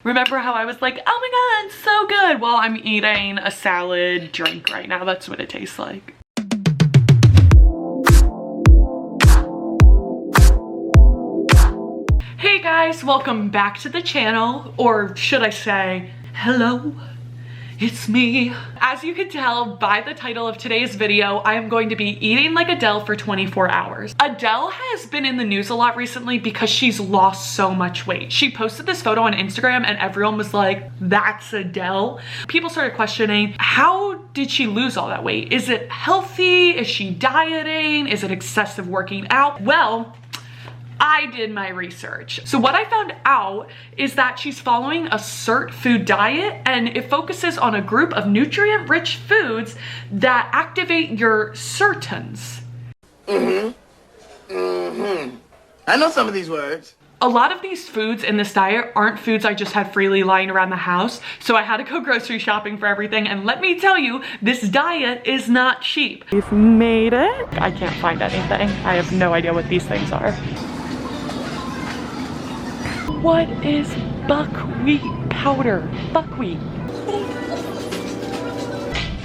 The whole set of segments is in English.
Remember how I was like, oh my god, it's so good? Well, I'm eating a salad drink right now. That's what it tastes like. Hey guys, welcome back to the channel, or should I say, hello, it's me. As you can tell by the title of today's video, I am going to be eating like Adele for 24 hours. Adele has been in the news a lot recently because she's lost so much weight. She posted this photo on Instagram and everyone was like, that's Adele. People started questioning, how did she lose all that weight? Is it healthy? Is she dieting? Is it excessive working out? Well, I did my research. So what I found out is that she's following a CERT food diet, and it focuses on a group of nutrient-rich foods that activate your sirtuins. I know some of these words. A lot of these foods in this diet aren't foods I just had freely lying around the house, so I had to go grocery shopping for everything, and let me tell you, this diet is not cheap. We've made it. I can't find anything. I have no idea what these things are. What is buckwheat powder? Buckwheat.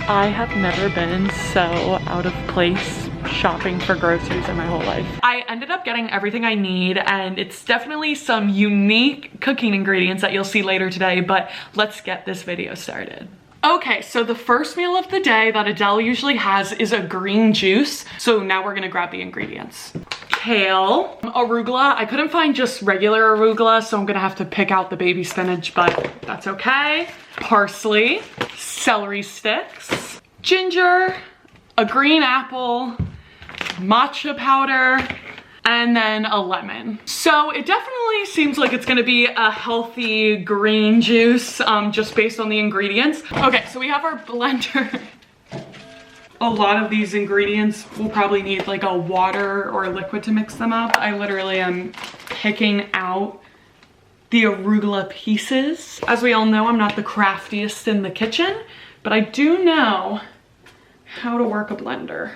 I have never been so out of place shopping for groceries in my whole life. I ended up getting everything I need, and it's definitely some unique cooking ingredients that you'll see later today, but let's get this video started. Okay, so the first meal of the day that Adele usually has is a green juice. So now we're gonna grab the ingredients. Kale, arugula. I couldn't find just regular arugula, so I'm gonna have to pick out the baby spinach, but that's okay. Parsley, celery sticks, ginger, a green apple, matcha powder, and then a lemon. So it definitely seems like it's gonna be a healthy green juice, just based on the ingredients. Okay, so we have our blender. A lot of these ingredients will probably need like a water or a liquid to mix them up. I literally am picking out the arugula pieces. As we all know, I'm not the craftiest in the kitchen, but I do know how to work a blender.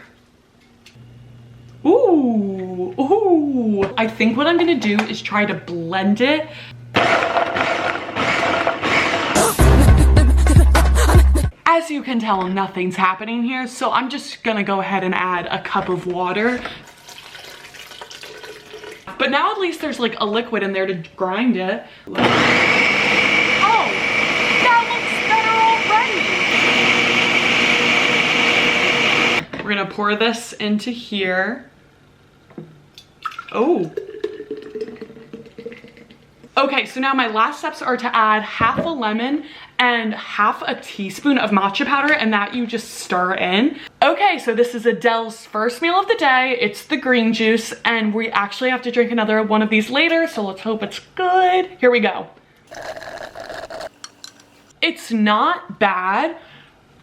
Ooh, ooh. I think what I'm gonna do is try to blend it. As you can tell, nothing's happening here, so I'm just gonna go ahead and add a cup of water. But now at least there's like a liquid in there to grind it. Oh, that looks better already. We're gonna pour this into here. Oh. Okay, so now my last steps are to add half a lemon and half a teaspoon of matcha powder, and that you just stir in. Okay, so this is Adele's first meal of the day. It's the green juice, and we actually have to drink another one of these later, so let's hope it's good. Here we go. It's not bad.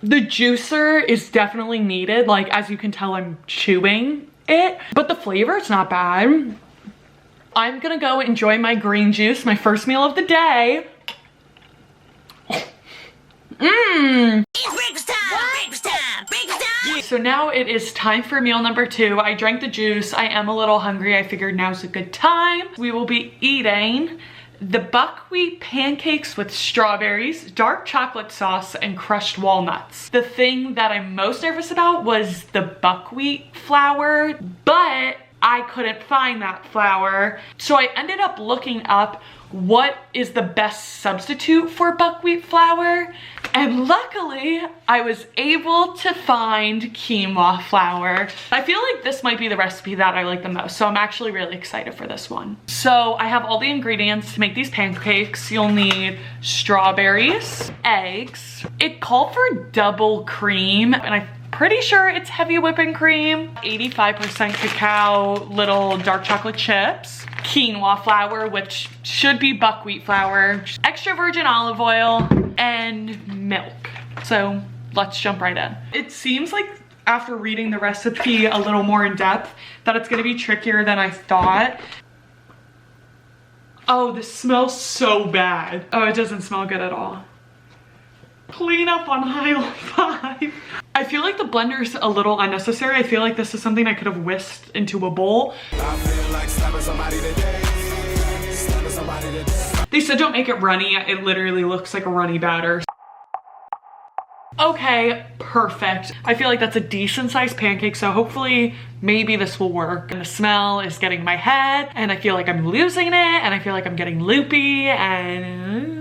The juicer is definitely needed. Like, as you can tell, I'm chewing it, but the flavor is not bad. I'm gonna go enjoy my green juice, my first meal of the day. Breakfast time! So now it is time for meal number 2. I drank the juice. I am a little hungry. I figured now's a good time. We will be eating the buckwheat pancakes with strawberries, dark chocolate sauce, and crushed walnuts. The thing that I'm most nervous about was the buckwheat flour, but I couldn't find that flour. So I ended up looking up what is the best substitute for buckwheat flour, and luckily I was able to find quinoa flour. I feel like this might be the recipe that I like the most, so I'm actually really excited for this one. So I have all the ingredients to make these pancakes. You'll need strawberries, eggs. It called for double cream, and I'm pretty sure it's heavy whipping cream, 85% cacao, little dark chocolate chips, quinoa flour, which should be buckwheat flour, extra virgin olive oil, and milk. So let's jump right in. It seems like after reading the recipe a little more in depth that it's gonna be trickier than I thought. Oh, this smells so bad. Oh, it doesn't smell good at all. Clean up on aisle 5. I feel like the blender's a little unnecessary. I feel like this is something I could have whisked into a bowl. I feel like slapping somebody today. They said don't make it runny. It literally looks like a runny batter. Okay, perfect. I feel like that's a decent sized pancake, so hopefully maybe this will work. And the smell is getting in my head, and I feel like I'm losing it, and I feel like I'm getting loopy, and...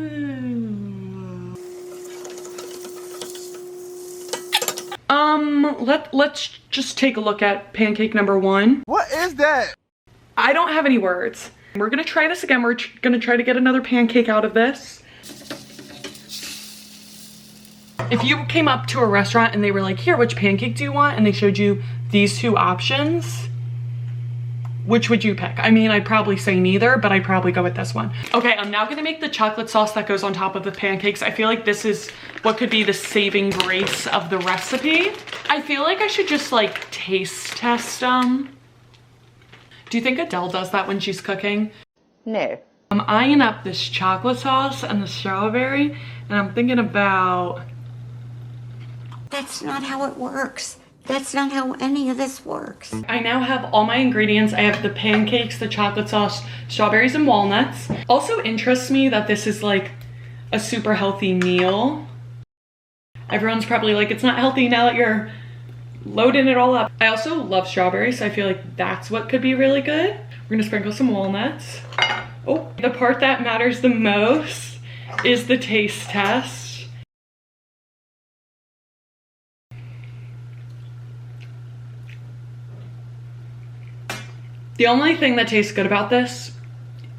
let's just take a look at pancake number 1. What is that? I don't have any words. We're gonna try this again. We're gonna try to get another pancake out of this. If you came up to a restaurant and they were like, here, which pancake do you want? And they showed you these 2 options, which would you pick? I mean, I'd probably say neither, but I'd probably go with this one. Okay, I'm now gonna make the chocolate sauce that goes on top of the pancakes. I feel like this is what could be the saving grace of the recipe. I feel like I should just like taste test them. Do you think Adele does that when she's cooking? No. I'm eyeing up this chocolate sauce and the strawberry, and I'm thinking about... That's not how it works. That's not how any of this works. I now have all my ingredients. I have the pancakes, the chocolate sauce, strawberries, and walnuts. Also interests me that this is like a super healthy meal. Everyone's probably like, it's not healthy now that you're loading it all up. I also love strawberries, so I feel like that's what could be really good. We're gonna sprinkle some walnuts. Oh, the part that matters the most is the taste test. The only thing that tastes good about this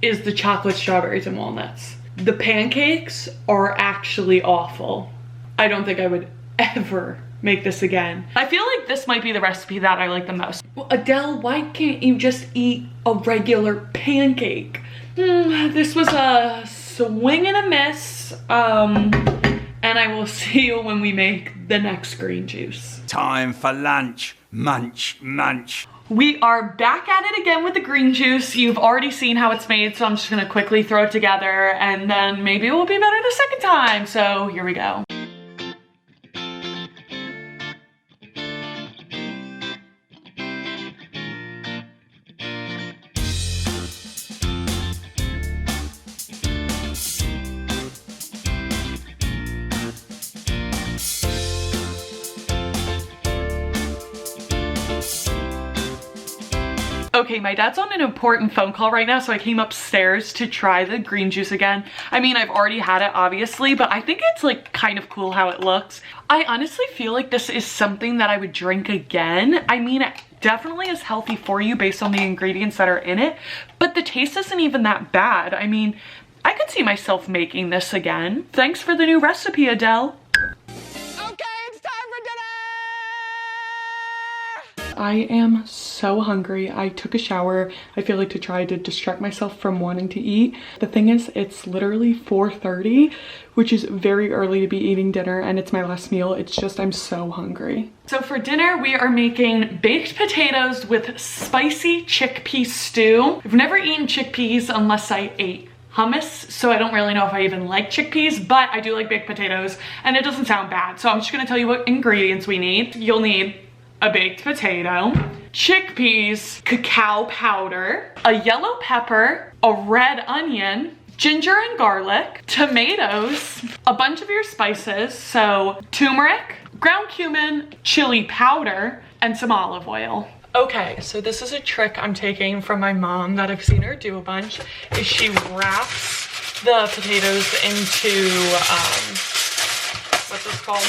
is the chocolate, strawberries, and walnuts. The pancakes are actually awful. I don't think I would ever make this again. I feel like this might be the recipe that I like the most. Well, Adele, why can't you just eat a regular pancake? This was a swing and a miss. And I will see you when we make the next green juice. Time for lunch. Munch, munch. We are back at it again with the green juice. You've already seen how it's made, so I'm just gonna quickly throw it together and then maybe it will be better the second time. So here we go. Okay, my dad's on an important phone call right now, so I came upstairs to try the green juice again. I mean, I've already had it, obviously, but I think it's like kind of cool how it looks. I honestly feel like this is something that I would drink again. I mean, it definitely is healthy for you based on the ingredients that are in it, but the taste isn't even that bad. I mean, I could see myself making this again. Thanks for the new recipe, Adele. I am so hungry. I took a shower, I feel like, to try to distract myself from wanting to eat. The thing is, it's literally 4:30, which is very early to be eating dinner, and it's my last meal. It's just, I'm so hungry. So for dinner, we are making baked potatoes with spicy chickpea stew. I've never eaten chickpeas unless I ate hummus, so I don't really know if I even like chickpeas, but I do like baked potatoes, and it doesn't sound bad. So I'm just gonna tell you what ingredients we need. You'll need a baked potato, chickpeas, cacao powder, a yellow pepper, a red onion, ginger and garlic, tomatoes, a bunch of your spices, so turmeric, ground cumin, chili powder, and some olive oil. Okay, so this is a trick I'm taking from my mom that I've seen her do a bunch, is she wraps the potatoes into, what's this called?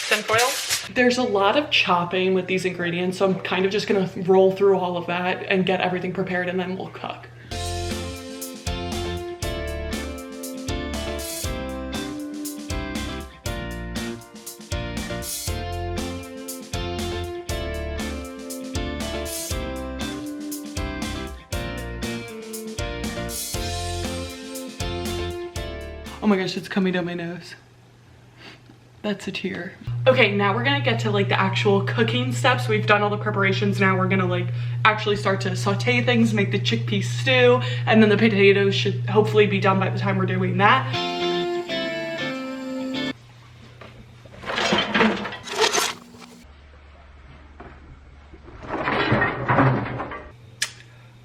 Tinfoil? There's a lot of chopping with these ingredients, so I'm kind of just gonna roll through all of that and get everything prepared, and then we'll cook. Oh my gosh, it's coming down my nose. That's a tear. Okay, now we're gonna get to like the actual cooking steps. We've done all the preparations. Now we're gonna like actually start to saute things, make the chickpea stew, and then the potatoes should hopefully be done by the time we're doing that.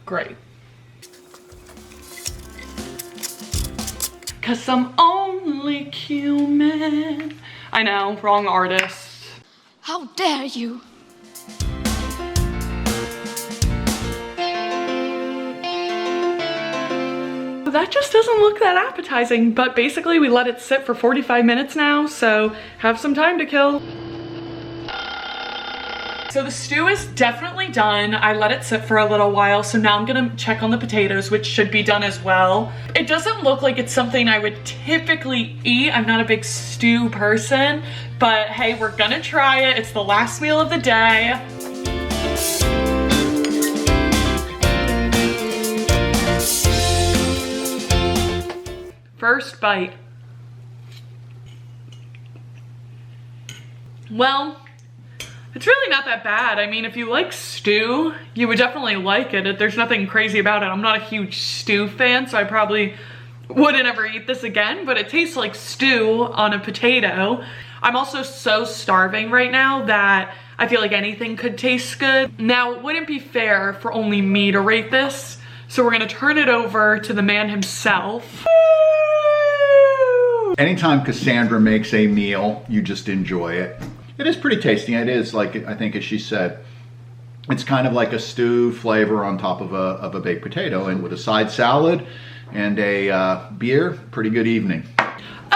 Great. only cumin. I know, wrong artist. How dare you? That just doesn't look that appetizing, but basically we let it sit for 45 minutes now, so have some time to kill. So the stew is definitely done. I let it sit for a little while, so now I'm gonna check on the potatoes, which should be done as well. It doesn't look like it's something I would typically eat. I'm not a big stew person, but hey, we're gonna try it. It's the last meal of the day. First bite. Well, it's really not that bad. I mean, if you like stew, you would definitely like it. There's nothing crazy about it. I'm not a huge stew fan, so I probably wouldn't ever eat this again, but it tastes like stew on a potato. I'm also so starving right now that I feel like anything could taste good. Now, it wouldn't be fair for only me to rate this, so we're gonna turn it over to the man himself. Anytime Cassandra makes a meal, you just enjoy it. It is pretty tasty. It is, like I think as she said, it's kind of like a stew flavor on top of a baked potato, and with a side salad and a beer, pretty good evening.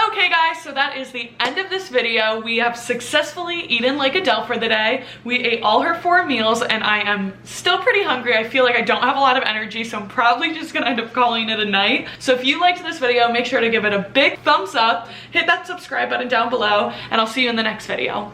Okay guys, so that is the end of this video. We have successfully eaten like Adele for the day. We ate all her 4 meals and I am still pretty hungry. I feel like I don't have a lot of energy, so I'm probably just gonna end up calling it a night. So if you liked this video, make sure to give it a big thumbs up, hit that subscribe button down below, and I'll see you in the next video.